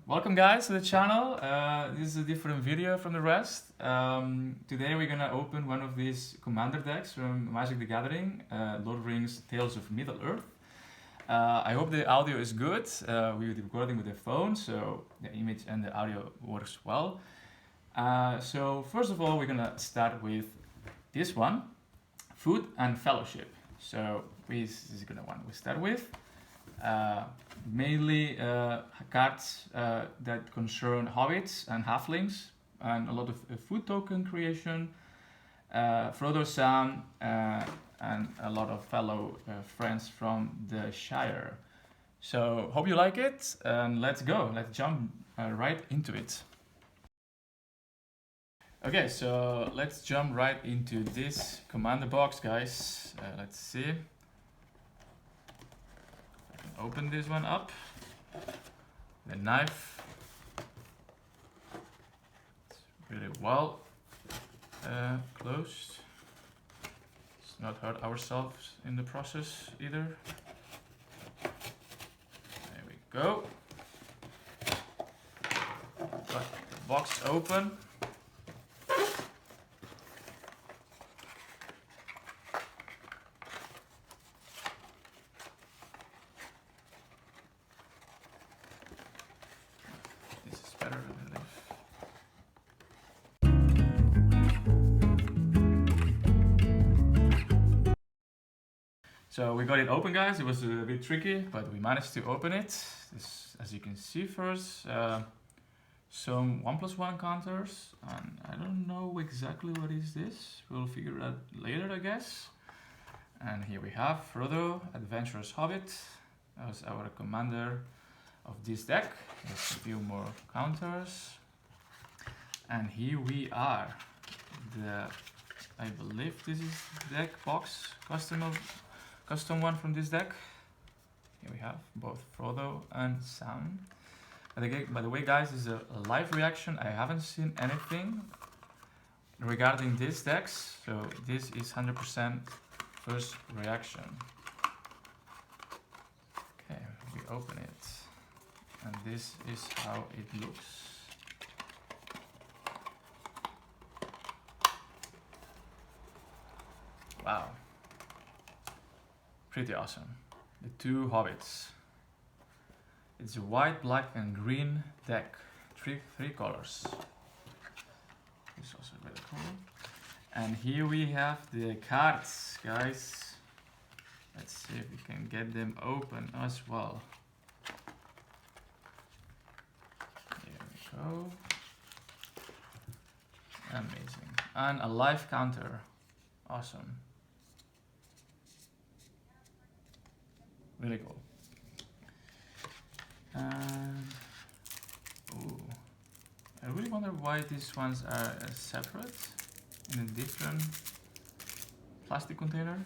Welcome guys to the channel. This is a different video from the rest. Today we're gonna open one of these commander decks from Magic the Gathering, Lord of the Rings Tales of Middle-earth. I hope the audio is good. We're recording with the phone, so the image and the audio works well. So first of all, we're gonna start with this one, Food and Fellowship. So this is gonna one we start with. Mainly cards that concern hobbits and halflings, and a lot of food token creation, Frodo, Sam, and a lot of fellow friends from the Shire. So hope you like it, and let's go. Let's jump right into it. Okay, so let's jump right into this commander box, guys. Let's see. Open this one up. The knife. It's really well closed. Let's not hurt ourselves in the process either. There we go. Got the box open. So we got it open, guys. It was a bit tricky, but we managed to open it. This, as you can see first, some 1+1 counters, and I don't know exactly what is this. We'll figure it out later, I guess. And here we have Frodo, Adventurous Hobbit, as our commander of this deck. There's a few more counters. And here we are. I believe this is the deck box, custom one from this deck. Here we have both Frodo and Sam. By the way, guys, this is a live reaction. I haven't seen anything regarding these decks, so this is 100% first reaction. Okay, we open it, and this is how it looks. Wow. Pretty awesome. The two hobbits. It's a white, black, and green deck. Three colors. It's also really cool. And here we have the cards, guys. Let's see if we can get them open as well. Here we go. Amazing. And a live counter. Awesome. Really cool. And I really wonder why these ones are separate in a different plastic container.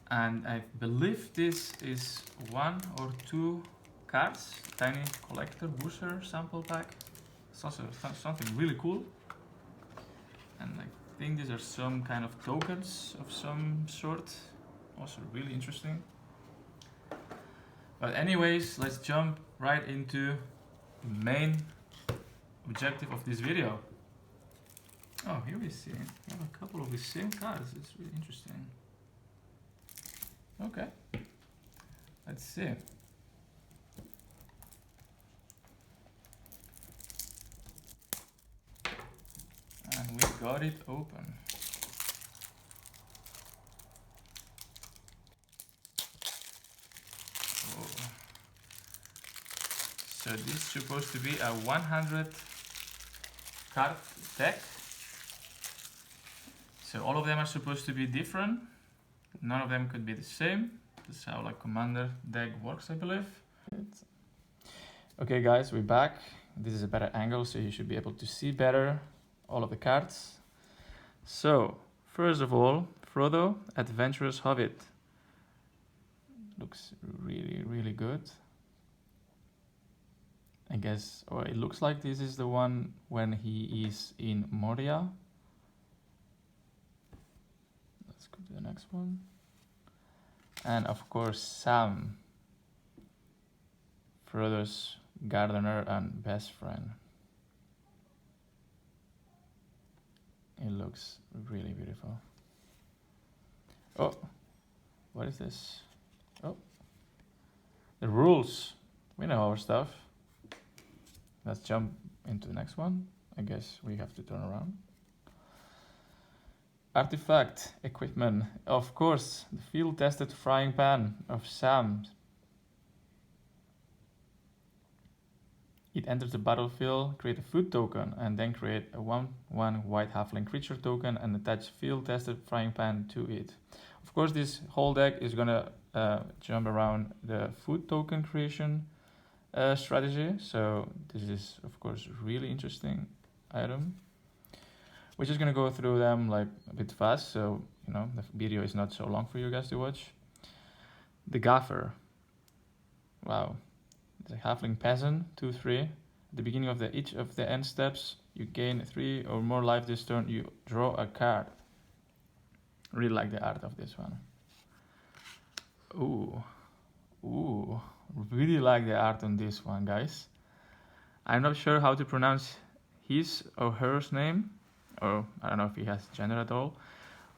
And I believe this is 1 or 2 cards, tiny collector booster sample pack. It's also something really cool. And I think these are some kind of tokens of some sort. Also really interesting. But anyways, let's jump right into the main objective of this video. Oh, here we see we have a couple of the same cards. It's really interesting. Okay, let's see. And we got it open. So this is supposed to be a 100 card deck. So all of them are supposed to be different. None of them could be the same. This is how like commander deck works, I believe. Okay guys, we're back. This is a better angle, so you should be able to see better all of the cards. So first of all, Frodo, Adventurous Hobbit. Looks really, really good. I guess, or it looks like this is the one when he is in Moria. Let's go to the next one. And of course, Sam, Frodo's gardener and best friend. It looks really beautiful. Oh, what is this? Oh, the rules. We know our stuff. Let's jump into the next one. I guess we have to turn around. Artifact, equipment. Of course, the field-tested frying pan of Sam. It enters the battlefield, create a food token, and then create a 1/1 white halfling creature token and attach field-tested frying pan to it. Of course, this whole deck is gonna jump around the food token creation strategy. So this is, of course, really interesting item. We're just gonna go through them like a bit fast, so you know the video is not so long for you guys to watch. The Gaffer. Wow. It's a halfling peasant, 2/3. At the beginning of each of the end steps, you gain 3 or more life this turn. You draw a card. Really like the art of this one. Ooh, really like the art on this one, guys. I'm not sure how to pronounce his or her name, or I don't know if he has gender at all.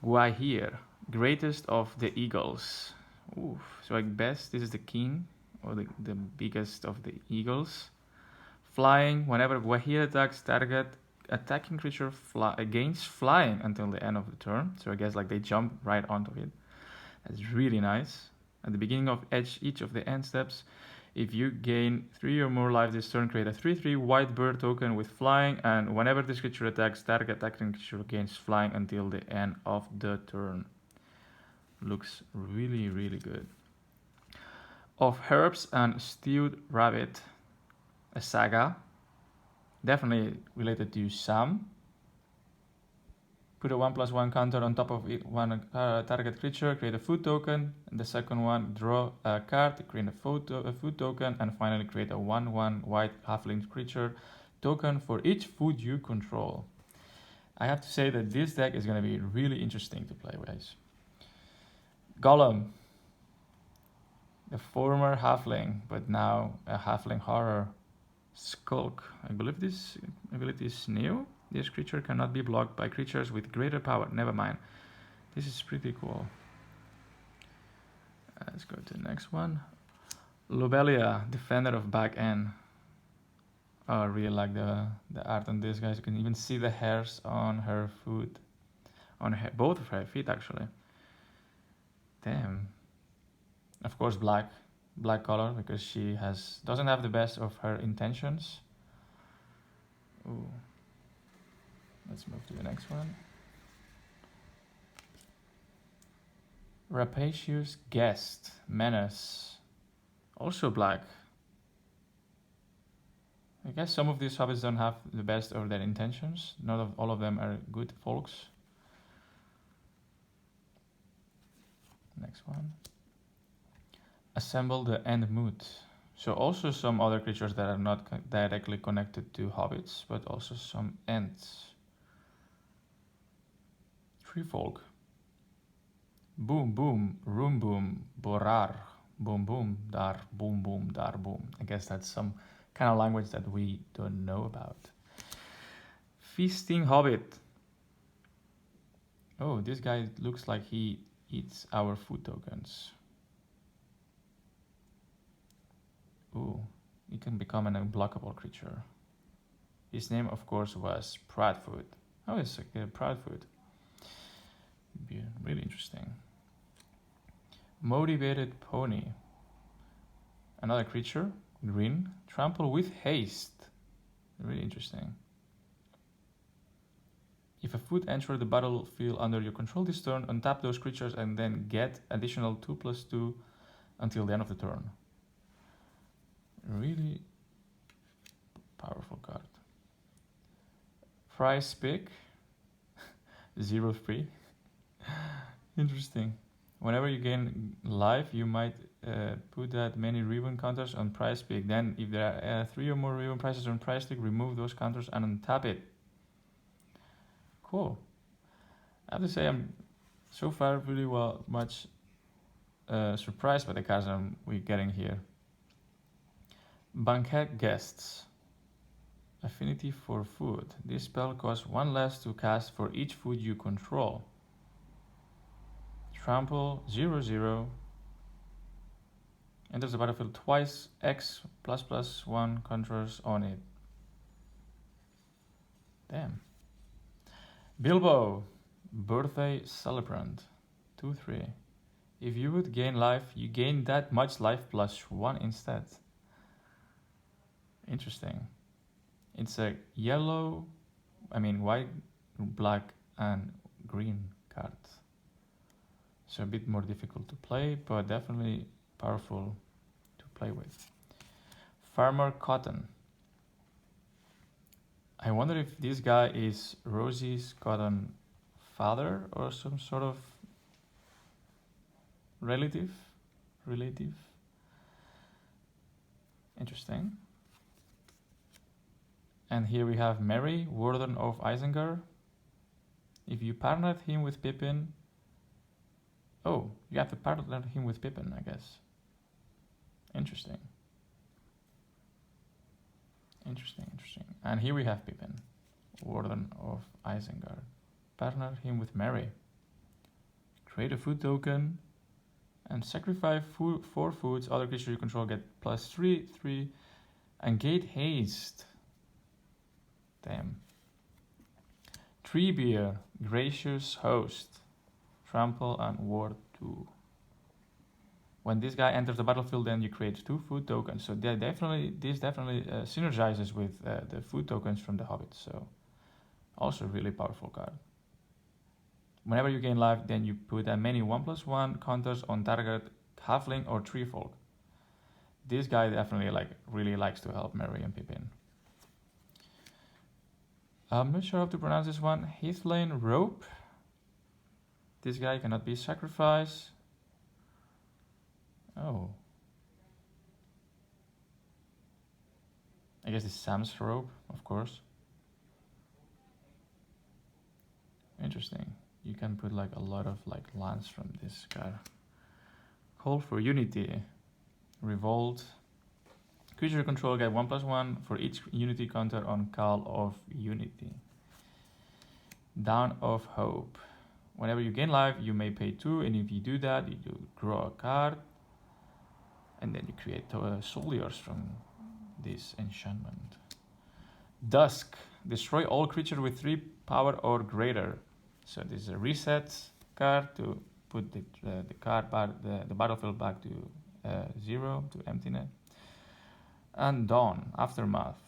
Guahir, greatest of the eagles. Ooh, so I guess this is the king, or the biggest of the eagles. Flying, whenever Guahir attacks target attacking creature gains flying until the end of the turn. So I guess like they jump right onto it. That's really nice. At the beginning of each of the end steps, if you gain 3 or more life this turn, create a 3/3 white bird token with flying, and whenever this creature attacks, target attacking creature gains flying until the end of the turn. Looks really, really good. Of Herbs and Stewed Rabbit, a saga, definitely related to Sam. Put a 1/1 counter on top of one target creature, create a food token, and the second one, draw a card, create a food token, and finally create a 1/1 white halfling creature token for each food you control. I have to say that this deck is going to be really interesting to play with. Golem, the former halfling, but now a halfling horror. Skulk, I believe this ability is new. This creature cannot be blocked by creatures with greater power. Never mind. This is pretty cool. Let's go to the next one. Lobelia, Defender of Back End. Oh, I really like the art on this, guys. You can even see the hairs on her foot. On both of her feet, actually. Damn. Of course, black color, because she doesn't have the best of her intentions. Ooh. Let's move to the next one. Rapacious Guest, Menace, also black. I guess some of these hobbits don't have the best of their intentions. Not all of them are good folks. Next one. Assemble the End Mood. So also some other creatures that are not directly connected to hobbits, but also some ents. Tree folk. Boom boom, room boom, borar, boom boom, dar boom, dar boom. I guess that's some kind of language that we don't know about. Feasting Hobbit. Oh, this guy looks like he eats our food tokens. Ooh, he can become an unblockable creature. His name, of course, was Proudfoot. Oh, it's like a Proudfoot. Be really interesting. Motivated Pony. Another creature, green, trample with haste. Really interesting. If a foot enters the battlefield under your control this turn, untap those creatures and then get additional 2/2 until the end of the turn. Really powerful card. Price pick. 0/3. Interesting. Whenever you gain life, you might put that many ribbon counters on price pick. Then if there are 3 or more ribbon prices on price pick, remove those counters and untap it. Cool. I have to say I'm so far really much surprised by the cards we're getting here. Banquet Guests. Affinity for food. This spell costs 1 less to cast for each food you control. Trample 0/0. Enters the battlefield twice. X ++1 conjures on it. Damn. Bilbo. Birthday Celebrant. 2/3. If you would gain life, you gain that much life +1 instead. Interesting. It's a white, black, and green card. So a bit more difficult to play, but definitely powerful to play with. Farmer Cotton. I wonder if this guy is Rosie's Cotton father or some sort of relative. Interesting. And here we have Merry, Warden of Isengard. If you partnered him with Pippin... Oh, you have to partner him with Pippin, I guess. Interesting. And here we have Pippin, Warden of Isengard. Partner him with Merry. Create a food token and sacrifice 4 foods. Other creatures you control get +3/3 and gate haste. Damn. Treebeard, Gracious Host. Trample and Ward 2. When this guy enters the battlefield, then you create 2 food tokens. So this definitely synergizes with the food tokens from the Hobbit. So also a really powerful card. Whenever you gain life, then you put as many 1/1 counters on target halfling or tree folk. This guy definitely really likes to help Merry and Pippin. I'm not sure how to pronounce this one. Heathlane Rope. This guy cannot be sacrificed. Oh. I guess it's Sam's rope, of course. Interesting. You can put a lot of lands from this card. Call for Unity. Revolt. Creature control get 1/1 for each unity counter on Call of Unity. Dawn of Hope. Whenever you gain life, you may pay 2, and if you do that, you draw a card, and then you create soldiers from this enchantment. Dusk. Destroy all creatures with 3 power or greater. So this is a reset card to put the battlefield back to 0, to emptiness. And Dawn, Aftermath.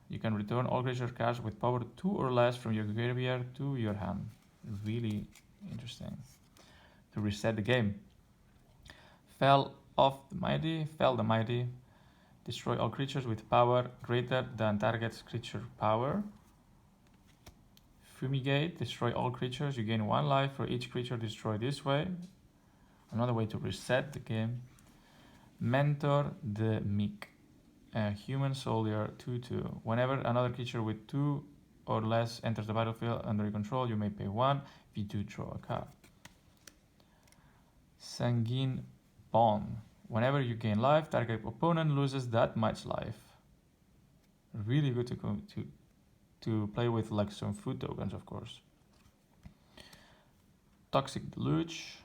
You can return all creature cards with power 2 or less from your graveyard to your hand. Really interesting. To reset the game. Fell the Mighty. Destroy all creatures with power greater than target's creature power. Fumigate. Destroy all creatures. You gain 1 life for each creature destroyed this way. Another way to reset the game. Mentor the Meek. Human Soldier 2/2. Whenever another creature with 2 or less enters the battlefield under your control, you may pay 1 if you do draw a card. Sanguine Bond. Whenever you gain life, target opponent loses that much life. Really good to play with some food tokens, of course. Toxic Deluge.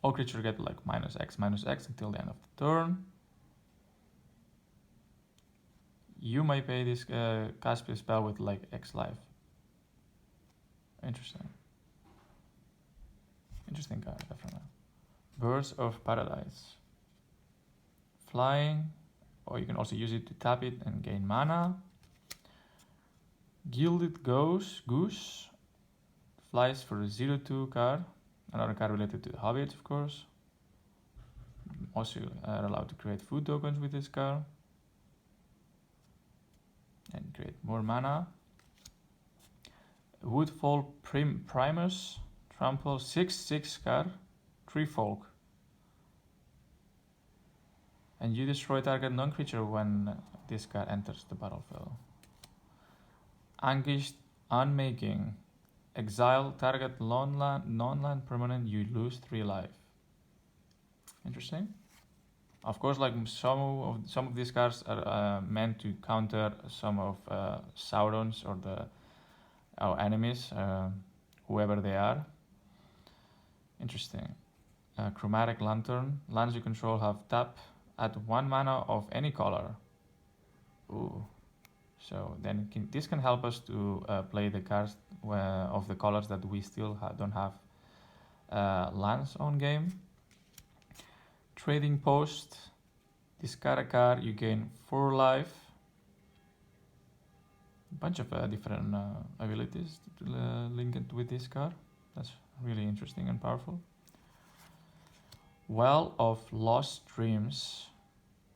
All creatures get -X until the end of the turn. You may pay this cast spell with X life. Interesting card, definitely. Birds of Paradise. Flying, or you can also use it to tap it and gain mana. Gilded Goose. Flies for a 0/2 card. Another card related to the Hobbit, of course. Also allowed to create food tokens with this card. And create more mana. Woodfall Primus. Trample 6/6 card. 3 folk. And you destroy target non-creature when this card enters the battlefield. Anguished Unmaking. Exile target non-land permanent, you lose 3 life. Interesting. Of course, like some of these cards are meant to counter some of Sauron's or our enemies, whoever they are. Interesting. Chromatic Lantern. Lands you control have tap at 1 mana of any color. Ooh. So then this can help us to play the cards of the colors that we still don't have lands on game. Trading Post. Discard a card, you gain 4 life. A bunch of different abilities to link it with this card. That's really interesting and powerful. Well of Lost Dreams.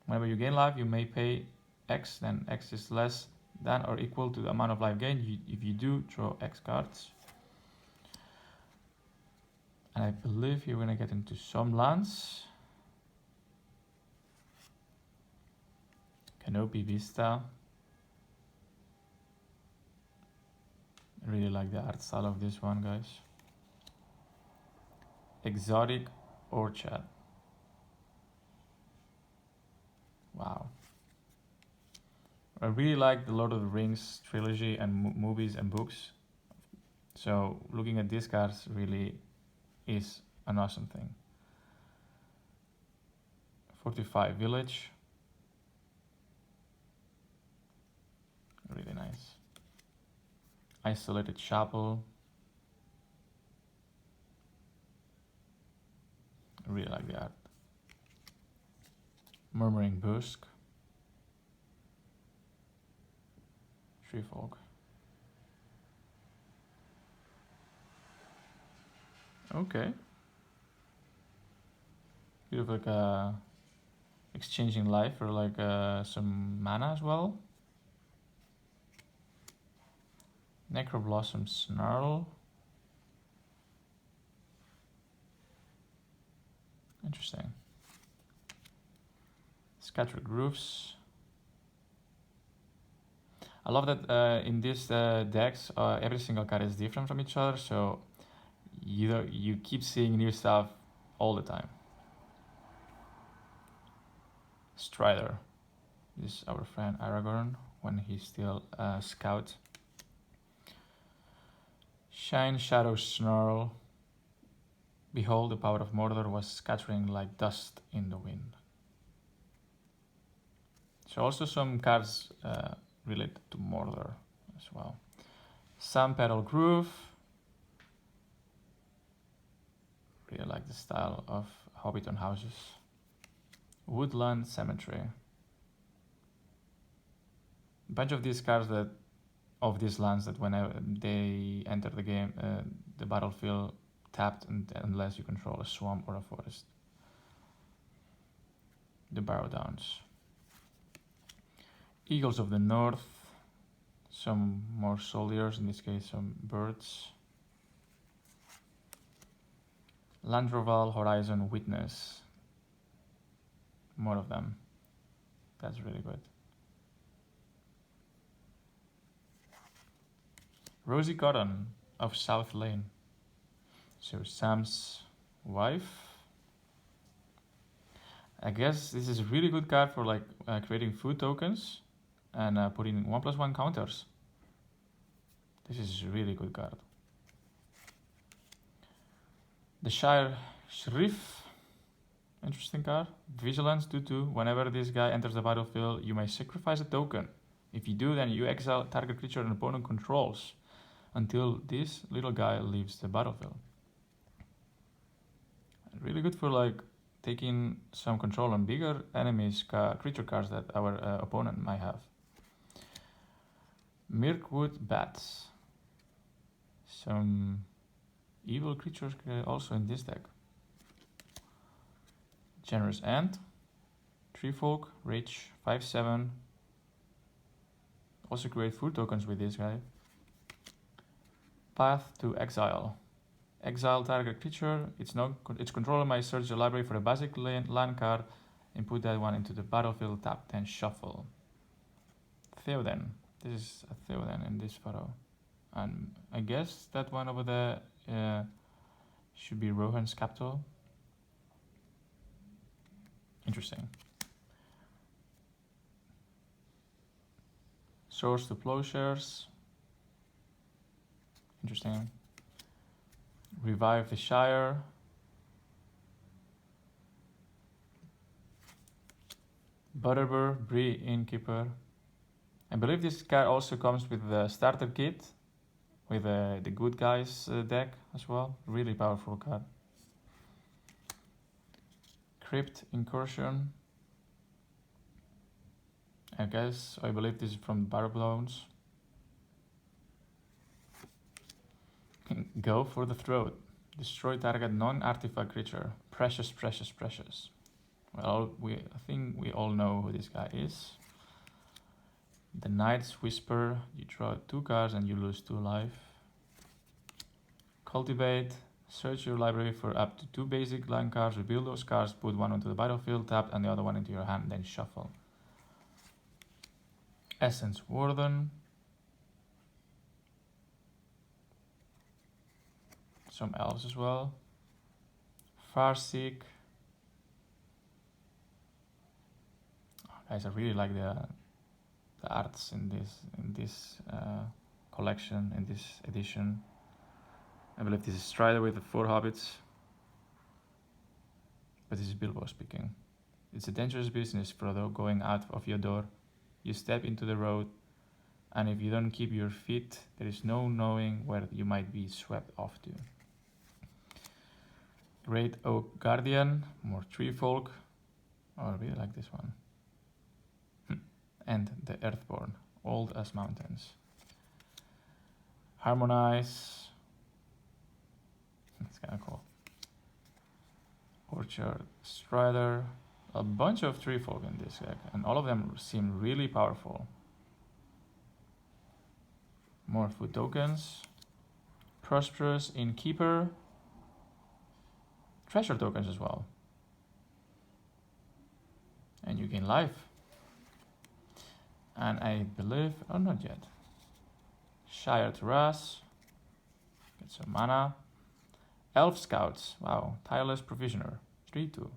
Whenever you gain life, you may pay X, then X is less than or equal to the amount of life gained. If you do, draw X cards. And I believe you're gonna get into some lands. Canopy Vista. I really like the art style of this one, guys. Exotic Orchard. Wow. I really like the Lord of the Rings trilogy and movies and books. So looking at these cards really is an awesome thing. Fortified Village. Really nice. Isolated Chapel. I really like the art. Murmuring Busk. Tree Folk. Okay. Bit of like exchanging life for like some mana as well. Necroblossom Snarl. Interesting. Scattered Roofs. I love that in these decks, every single card is different from each other, so you keep seeing new stuff all the time. Strider. This is our friend Aragorn when he's still a scout. Shine Shadow Snarl. Behold, the power of Mordor was scattering like dust in the wind. So also some cards related to Mordor as well. Sam Petal Groove. Really like the style of Hobbiton houses. Woodland Cemetery. A bunch of these cards of these lands that whenever they enter the game, the battlefield tapped unless you control a swamp or a forest. The Barrow Downs. Eagles of the North. Some more soldiers, in this case some birds. Landroval Horizon Witness. More of them. That's really good. Rosie Cotton of South Lane. So Sam's wife. I guess this is a really good card for like creating food tokens and putting 1/1 counters. This is a really good card. The Shire Sheriff. Interesting card. Vigilance 2/2. Whenever this guy enters the battlefield, you may sacrifice a token. If you do, then you exile target creature an opponent controls until this little guy leaves the battlefield. Really good for like taking some control on bigger enemies, creature cards that our opponent might have. Mirkwood Bats. Some evil creatures also in this deck. Generous Ant. Tree Folk, Rage, 5/7. Also create food tokens with this guy. Path to Exile. Exile target creature. Its controller may search the library for a basic land card and put that one into the battlefield. Tap, then shuffle. Theoden. This is a Theoden in this photo. And I guess that one over there should be Rohan's capital. Interesting. Source to plowshares. Interesting. Revive the Shire. Butterbur, Bree, Innkeeper. I believe this card also comes with the starter kit, with the Good Guys deck as well. Really powerful card. Crypt Incursion. I believe this is from Barrowbones. Go for the throat. Destroy target non-artifact creature. Precious, precious, precious. Well, I think we all know who this guy is. The Knight's Whisper. You draw 2 cards and you lose 2 life. Cultivate. Search your library for up to 2 basic line cards. Reveal those cards. Put one onto the battlefield, tapped, and the other one into your hand. Then shuffle. Essence Warden. Some elves as well. Farseek. Oh, guys, I really like the arts in this collection, in this edition. I believe this is Strider with the 4 hobbits. But this is Bilbo speaking. It's a dangerous business, Frodo, going out of your door. You step into the road, and if you don't keep your feet, there is no knowing where you might be swept off to. Great Oak Guardian, more tree folk. Oh, I really like this one. And the Earthborn, old as mountains. Harmonize. That's kind of cool. Orchard Strider. A bunch of tree folk in this deck, and all of them seem really powerful. More food tokens. Prosperous Innkeeper. Treasure tokens as well. And you gain life. And I believe, oh, not yet. Shire Terrace. Get some mana. Elf Scouts. Wow. Tireless Provisioner. 3/2.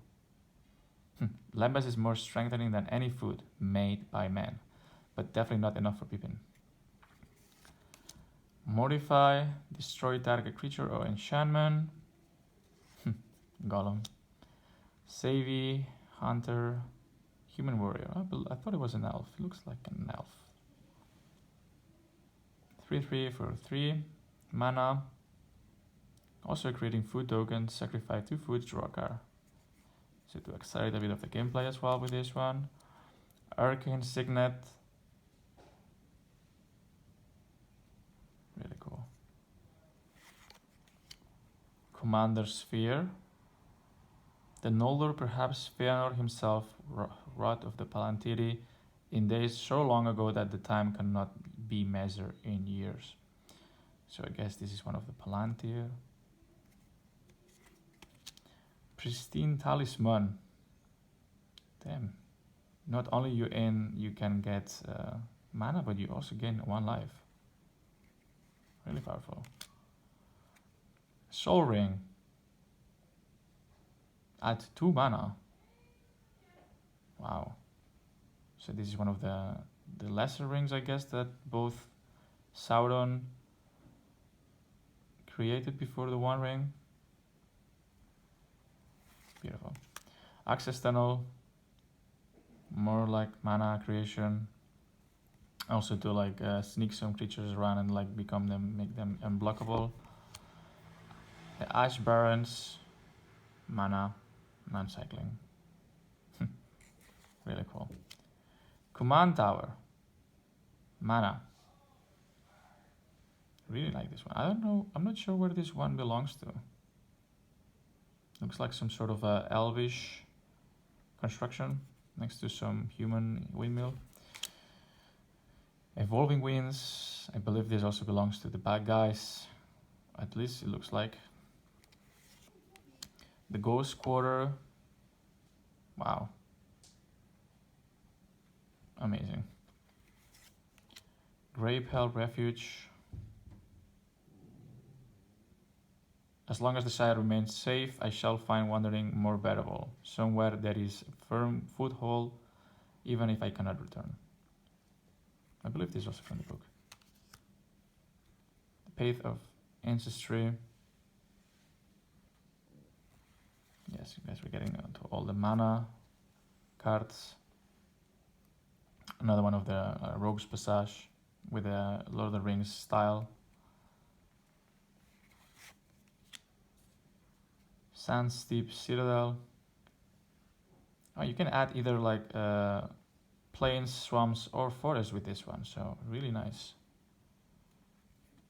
Lembas is more strengthening than any food made by man, but definitely not enough for Pippin. Mortify. Destroy target creature or enchantment. Golem. Savvy. Hunter. Human Warrior. I thought it was an elf. It looks like an elf. 3/3 for 3. Mana. Also creating food tokens. Sacrifice 2 food, draw a card. So to accelerate a bit of the gameplay as well with this one. Arcane Signet. Really cool. Commander Sphere. The Noldor, perhaps Feanor himself, wrought of the Palantiri in days so long ago that the time cannot be measured in years. So I guess this is one of the Palantir. Pristine Talisman. Damn. Not only you can get mana, but you also gain 1 life. Really powerful. Soul Ring. Add 2 mana. Wow. So this is one of the lesser rings, I guess, that both Sauron created before the One Ring. Beautiful. Access Tunnel. More like mana creation. Also to like sneak some creatures around and like make them unblockable. The Ash Barrens. Mana. Non-cycling. Really cool. Command Tower. Mana. Really like this one. I don't know. I'm not sure where this one belongs to. Looks like some sort of a elvish construction next to some human windmill. Evolving Winds. I believe this also belongs to the bad guys. At least it looks like. The Ghost Quarter. Wow. Amazing. Grave Hell Refuge. As long as the side remains safe, I shall find wandering more bearable. Somewhere there is a firm foothold, even if I cannot return. I believe this is also from the book. The Path of Ancestry. Yes, guys, we're getting to all the mana cards. Another one of the Rogue's Passage with a Lord of the Rings style. Sand Steep Citadel. Oh, you can add either like plains, swamps, or forests with this one, so really nice.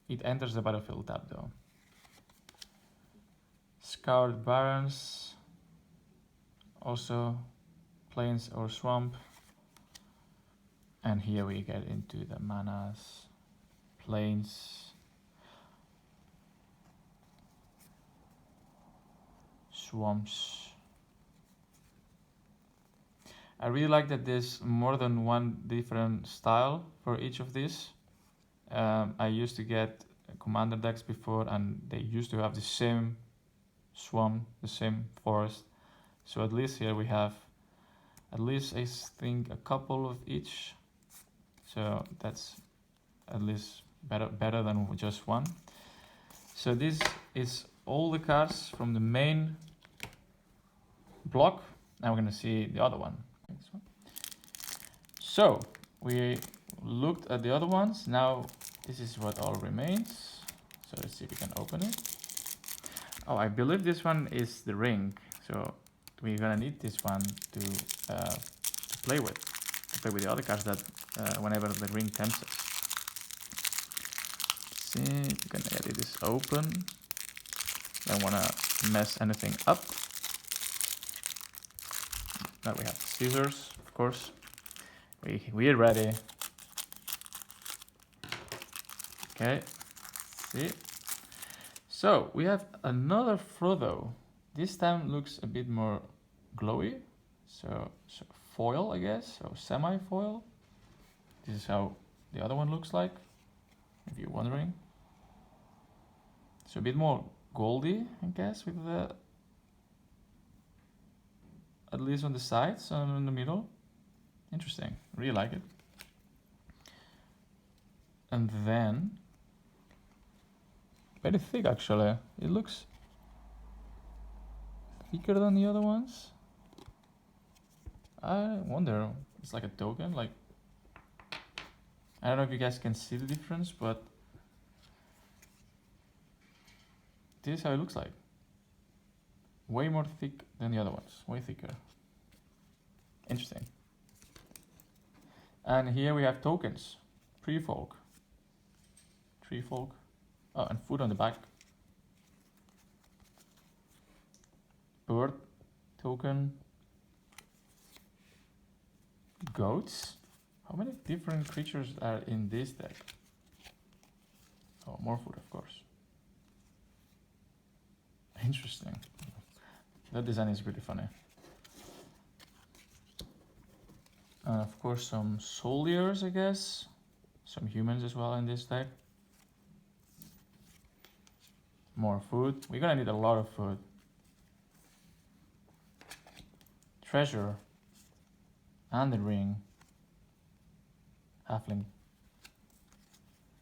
It enters the battlefield tab though. Scoured Barrens, also plains or swamp. And here we get into the manas, plains, swamps. I really like that there's more than one different style for each of these. I used to get commander decks before and they used to have the same swamp, the same forest. So at least here we have at least I think a couple of each. So that's at least better than just one. So this is all the cards from the main block. Now we're gonna see the other one. So we looked at the other ones. Now this is what all remains. So let's see if we can open it. Oh, I believe this one is the ring. So we're gonna need this one to play with. To play with the other cards that whenever the ring tempts us. Let's see if we can edit this open. Don't wanna mess anything up. Now we have scissors, of course. We're ready. Okay, see. So we have another Frodo. This time looks a bit more glowy. So foil, I guess, so semi-foil. This is how the other one looks like, if you're wondering. So a bit more goldy, I guess, with the, at least on the sides and in the middle. Interesting, really like it. And then, very thick actually. It looks thicker than the other ones. I wonder, it's like a token, like, I don't know if you guys can see the difference, but this is how it looks like. Way more thick than the other ones, way thicker. Interesting. And here we have tokens, pre-folk, tree folk, oh, and food on the back. Bird token, goats. How many different creatures are in this deck? Oh, more food, of course. Interesting. That design is really funny. And of course some soldiers, I guess. Some humans as well in this deck. More food. We're gonna need a lot of food. Treasure. And the ring. Halfling.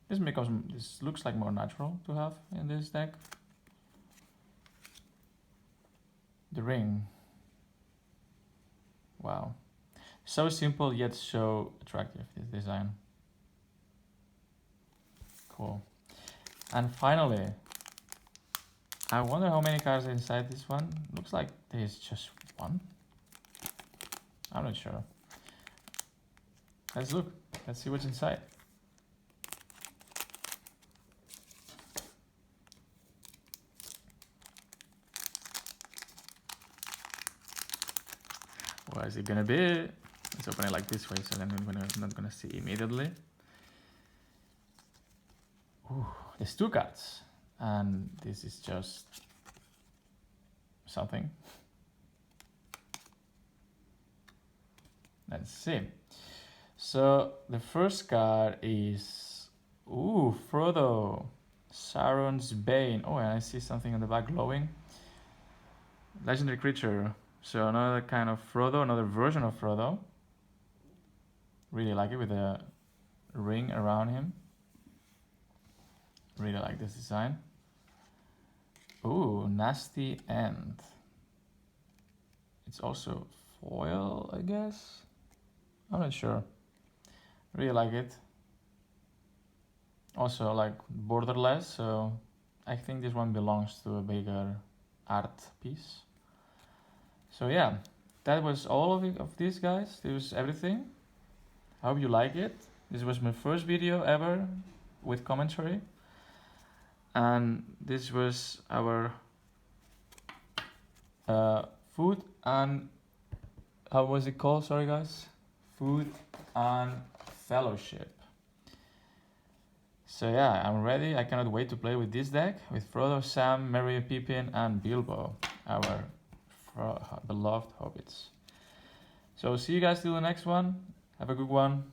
This looks like more natural to have in this deck. The ring. Wow. So simple yet so attractive, this design. Cool. And finally, I wonder how many cards are inside this one. Looks like there's just one. I'm not sure. Let's look. Let's see what's inside. What is it gonna be? Let's open it like this way so then I'm not gonna see immediately. Ooh, there's two cards. And this is just something. Let's see. So the first card is, ooh, Frodo. Sauron's Bane. Oh, and I see something on the back glowing. Legendary creature. So another kind of Frodo, another version of Frodo. Really like it with a ring around him. Really like this design. Ooh, Nasty End. It's also foil, I guess. I'm not sure. Really like it. Also like borderless, so I think this one belongs to a bigger art piece. So yeah, that was all of these, guys. This was everything. I hope you like it. This was my first video ever with commentary. And this was our food and... how was it called? Sorry guys. Food and Fellowship. So yeah, I'm ready. I cannot wait to play with this deck with Frodo, Sam, Merry, Pippin, and Bilbo, our beloved hobbits. So see you guys till the next one. Have a good one.